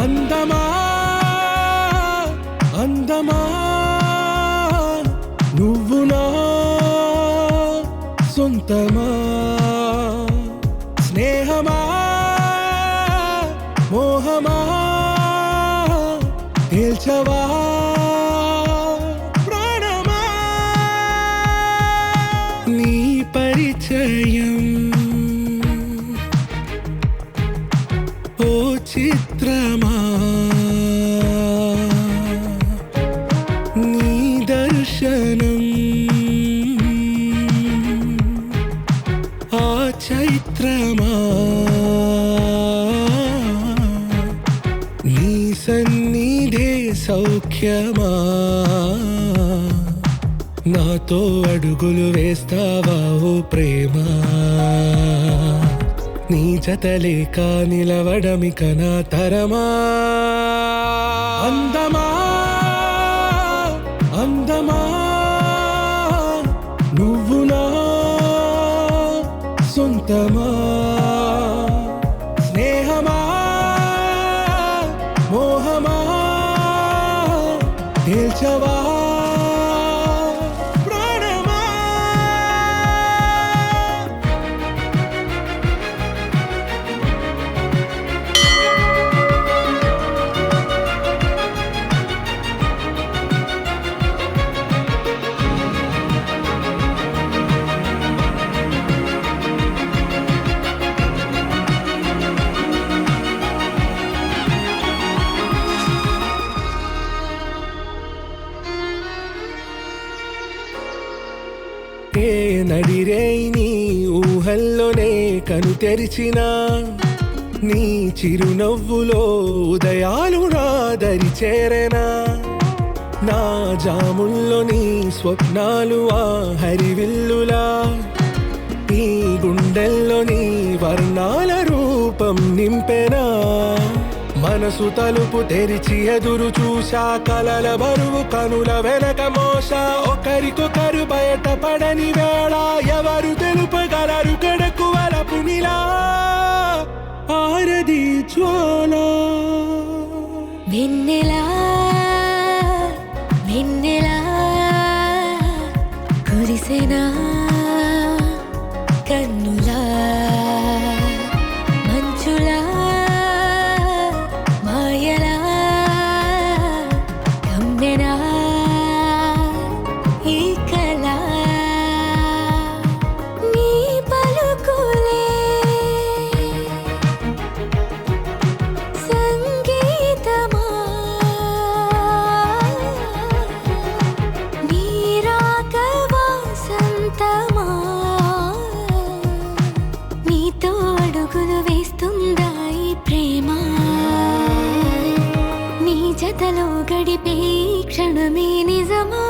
అందమా అందమా నువ్వు నా సొంతమా స్నేహమా మోహమా తేల్చవా ప్రాణమా నీ పరిచయం ఓ చిత్రమా నీ దర్శనం ఆ చైత్రమా నీ సన్నిధే సౌఖ్యమా నాతో అడుగులు వేస్తావా ఓ ప్రేమ నీ జతలేక నిలవడమిక నా తరమా అందమా అందమా నువ్వు నా సొంతమా స్నేహమా మోహమా తేల్చవా నడిరే నీ ఊహల్లోనే కను తెరిచిన నీ చిరునవ్వులో ఉదయాలు నా దరి చేరేనా నా జాముల్లో నీ స్వప్నాలు ఆ హరివిల్లులా ఈ గుండెల్లో నీ వర్ణాల రూపం నింపెనా మనసు తలుపు తెరిచి ఎదురు చూసా కలల బరువు కనుల వెనక మోసా ఒకరికొకరు బయటపడని వేళ ఎవరు తెలుపగలరు గడకు వలపు నిలా ఆరది జ్వాల వెన్నెలా వెన్నెలా కురిసెనా కన్నులా మంచులా మాయలా కమ్మెనా ఈ కళ నీ పలుకులే సంగీతమా నీ రాక వాసంతమా నీతో అడుగులు వేస్తుందా ఈ ప్రేమ నీ జతలో గడిపే క్షణమే నిజమా